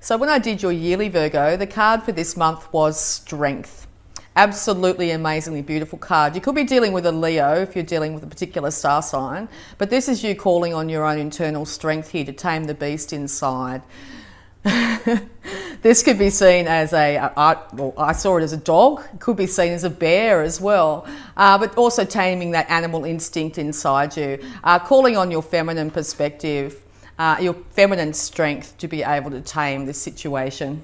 So when I did your yearly Virgo, the card for this month was Strength. Absolutely amazingly beautiful card. You could be dealing with a Leo if you're dealing with a particular star sign, but this is you calling on your own internal strength here to tame the beast inside. This could be seen as I saw it as a dog. It could be seen as a bear as well, but also taming that animal instinct inside you, calling on your feminine perspective, your feminine strength to be able to tame this situation.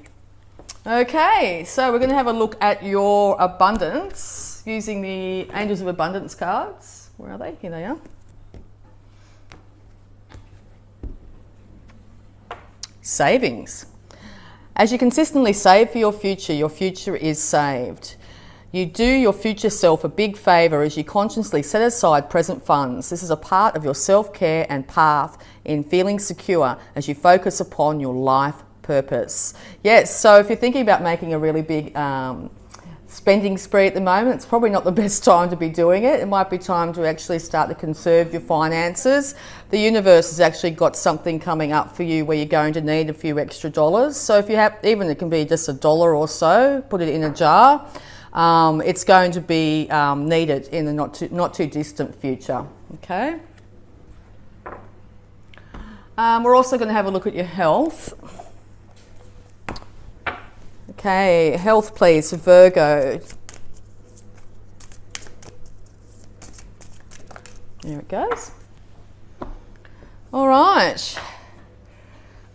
Okay, so we're going to have a look at your abundance using the Angels of Abundance cards. Where are they? Here they are. Savings. As you consistently save for your future is saved. You do your future self a big favour as you consciously set aside present funds. This is a part of your self-care and path in feeling secure as you focus upon your life purpose. Yes, so if you're thinking about making a really big spending spree at the moment, it's probably not the best time to be doing it. It might be time to actually start to conserve your finances. The universe has actually got something coming up for you where you're going to need a few extra dollars. So if you have, even it can be just $1 or so, put it in a jar. It's going to be needed in the not too distant future. Okay. We're also going to have a look at your health. Okay, health please for Virgo. There it goes. All right.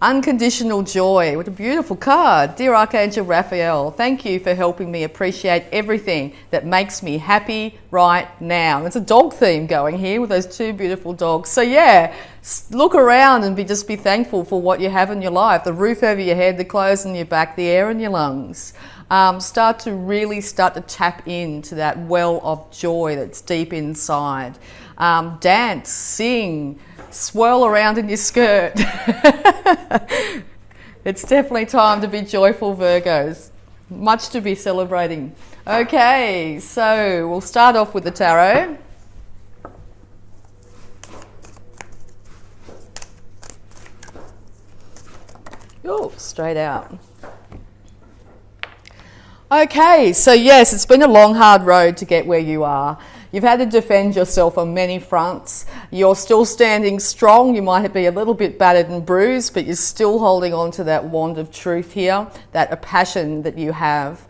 Unconditional joy. What a beautiful card. Dear Archangel Raphael, thank you for helping me appreciate everything that makes me happy right now. There's a dog theme going here with those two beautiful dogs. So yeah, look around and just be thankful for what you have in your life. The roof over your head, the clothes on your back, the air in your lungs. Start to tap into that well of joy that's deep inside. Dance, sing, swirl around in your skirt. It's definitely time to be joyful, Virgos. Much to be celebrating. Okay, so we'll start off with the tarot. Oh, straight out. Okay, so yes, it's been a long, hard road to get where you are. You've had to defend yourself on many fronts. You're still standing strong. You might be a little bit battered and bruised, but you're still holding on to that wand of truth here, that a passion that you have.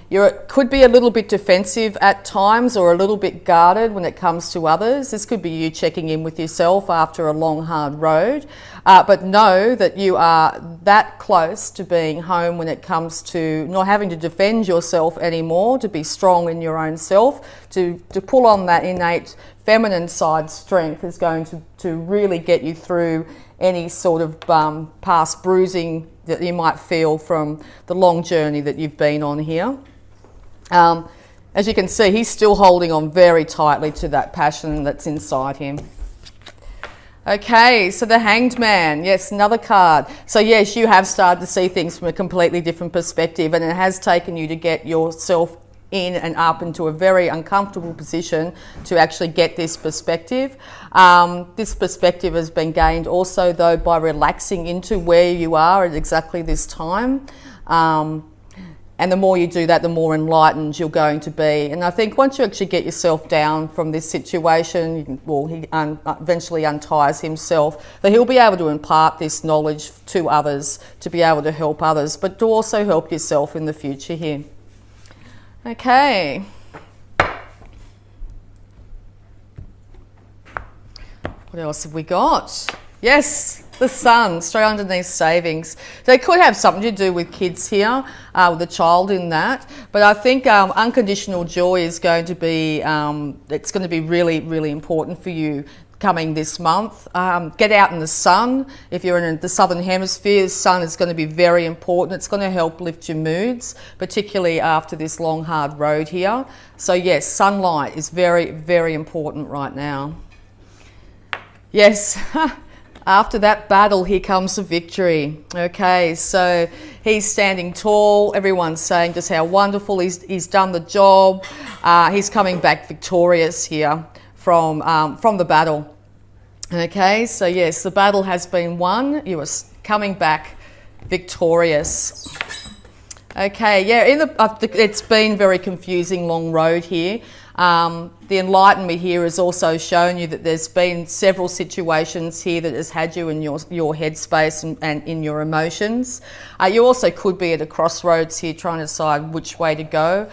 You could be a little bit defensive at times or a little bit guarded when it comes to others. This could be you checking in with yourself after a long, hard road. But know that you are that close to being home when it comes to not having to defend yourself anymore, to be strong in your own self, to pull on that innate feminine side strength is going to really get you through any sort of past bruising that you might feel from the long journey that you've been on here. As you can see, he's still holding on very tightly to that passion that's inside him. Okay, so the Hanged Man, yes, another card. So yes, you have started to see things from a completely different perspective, and it has taken you to get yourself in and up into a very uncomfortable position to actually get this perspective. This perspective has been gained also though by relaxing into where you are at exactly this time. And the more you do that, the more enlightened you're going to be. And I think once you actually get yourself down from this situation, he eventually unties himself, that he'll be able to impart this knowledge to others, to be able to help others, but to also help yourself in the future here. Okay. What else have we got? Yes, the Sun, straight underneath savings. They could have something to do with kids here, with a child in that. But I think unconditional joy is going to be, it's going to be really, really important for you coming this month. Get out in the sun. If you're in the southern hemisphere, the sun is going to be very important. It's going to help lift your moods, particularly after this long, hard road here. So yes, sunlight is very, very important right now. Yes. After that battle, here comes the victory. Okay, so he's standing tall. Everyone's saying just how wonderful he's done the job. He's coming back victorious here from the battle. Okay, so yes, the battle has been won. You are coming back victorious. Okay, yeah, it's been very confusing, long road here. The enlightenment here has also shown you that there's been several situations here that has had you in your headspace and in your emotions. You also could be at a crossroads here trying to decide which way to go.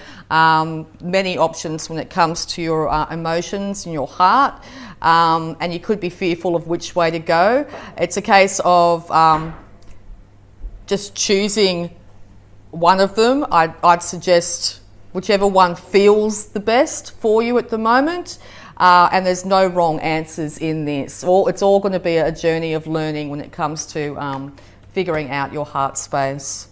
Many options when it comes to your emotions and your heart, and you could be fearful of which way to go. It's a case of just choosing one of them. I'd suggest whichever one feels the best for you at the moment, and there's no wrong answers in this. It's all going to be a journey of learning when it comes to figuring out your heart space.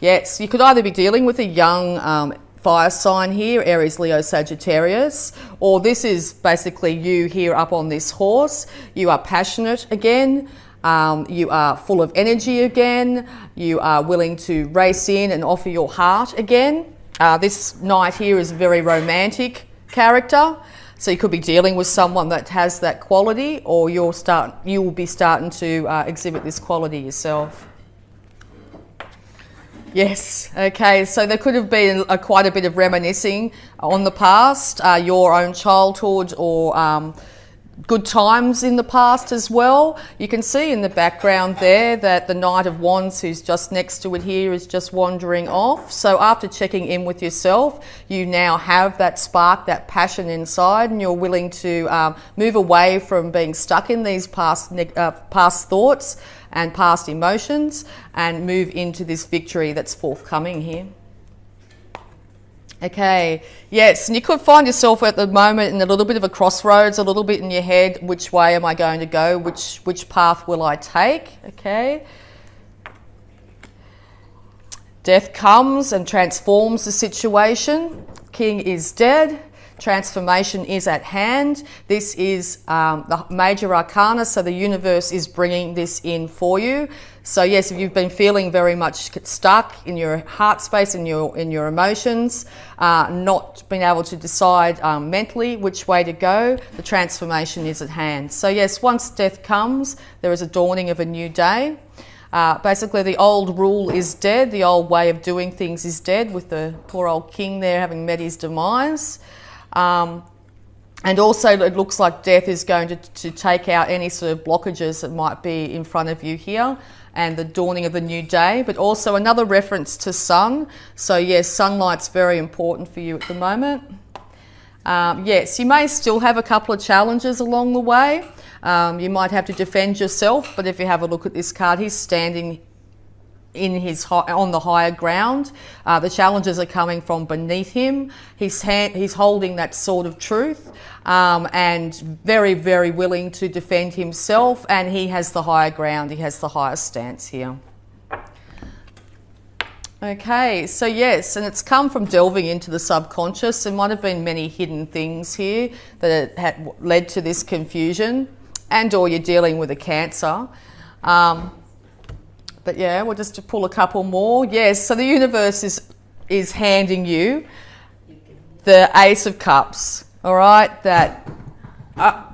Yes, you could either be dealing with a young fire sign here, Aries, Leo, Sagittarius, or this is basically you here up on this horse. You are passionate again. You are full of energy again. You are willing to race in and offer your heart again. This knight here is a very romantic character, so you could be dealing with someone that has that quality, or you will be starting to exhibit this quality yourself. Yes, okay, so there could have been quite a bit of reminiscing on the past, your own childhood, or good times in the past as well. You can see in the background there that the Knight of Wands, who's just next to it here, is just wandering off. So after checking in with yourself, you now have that spark, that passion inside, and you're willing to move away from being stuck in these past thoughts and past emotions and move into this victory that's forthcoming here. Okay, yes, and you could find yourself at the moment in a little bit of a crossroads, a little bit in your head, which way am I going to go, which path will I take, okay? Death comes and transforms the situation. King is dead. Transformation is at hand. This is the major arcana, so the universe is bringing this in for you. So yes, if you've been feeling very much stuck in your heart space, in your emotions, not being able to decide mentally which way to go, the transformation is at hand. So yes, once death comes, there is a dawning of a new day. Basically, the old rule is dead. The old way of doing things is dead, with the poor old king there having met his demise. And also it looks like death is going to take out any sort of blockages that might be in front of you here, and the dawning of the new day, but also another reference to sun. So yes, sunlight's very important for you at the moment. Yes, you may still have a couple of challenges along the way. You might have to defend yourself, but if you have a look at this card, he's standing on the higher ground. The challenges are coming from beneath him. He's holding that sword of truth, and very, very willing to defend himself, and he has the higher ground. He has the highest stance here. Okay, so yes, and it's come from delving into the subconscious. There might have been many hidden things here that had led to this confusion, and or you're dealing with a Cancer. But yeah, we'll just pull a couple more. Yes, so the universe is handing you the Ace of Cups, all right? That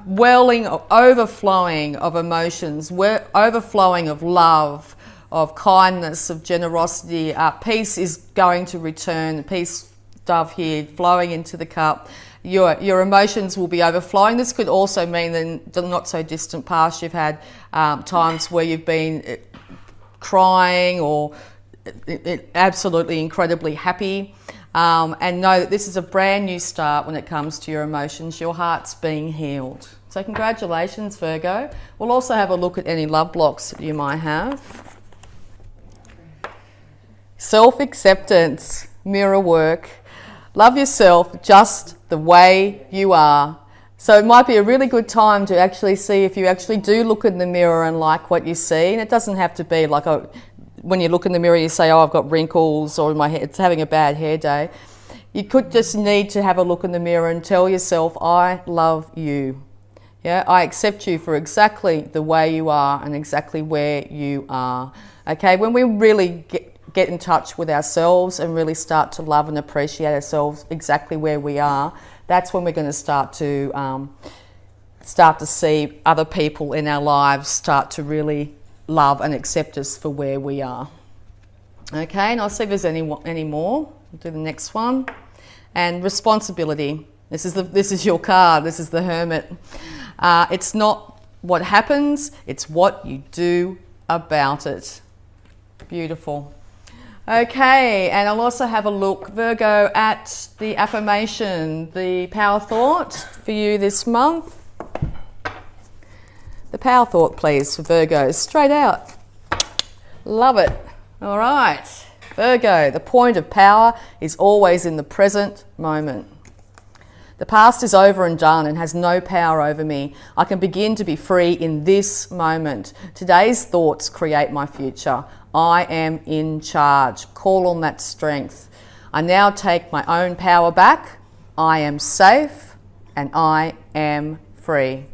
welling, overflowing of emotions, overflowing of love, of kindness, of generosity. Peace is going to return. Peace, dove here, flowing into the cup. Your emotions will be overflowing. This could also mean that in the not so distant past you've had times where you've been crying or absolutely incredibly happy, and know that this is a brand new start when it comes to your emotions. Your heart's being healed. So congratulations, Virgo. We'll also have a look at any love blocks that you might have. Self-acceptance, mirror work. Love yourself just the way you are. So it might be a really good time to actually see if you actually do look in the mirror and like what you see. And it doesn't have to be like when you look in the mirror you say, oh, I've got wrinkles, or my hair, it's having a bad hair day. You could just need to have a look in the mirror and tell yourself, I love you. Yeah, I accept you for exactly the way you are and exactly where you are. Okay, when we really get in touch with ourselves and really start to love and appreciate ourselves exactly where we are, that's when we're going to start to see other people in our lives start to really love and accept us for where we are. Okay, and I'll see if there's any more. We'll do the next one. And responsibility. This is your card. This is the Hermit. It's not what happens, it's what you do about it. Beautiful. Okay, and I'll also have a look, Virgo, at the affirmation, the power thought for you this month. The power thought, please, for Virgo. Straight out. Love it. All right. Virgo, the point of power is always in the present moment. The past is over and done and has no power over me. I can begin to be free in this moment. Today's thoughts create my future. I am in charge. Call on that strength. I now take my own power back. I am safe and I am free.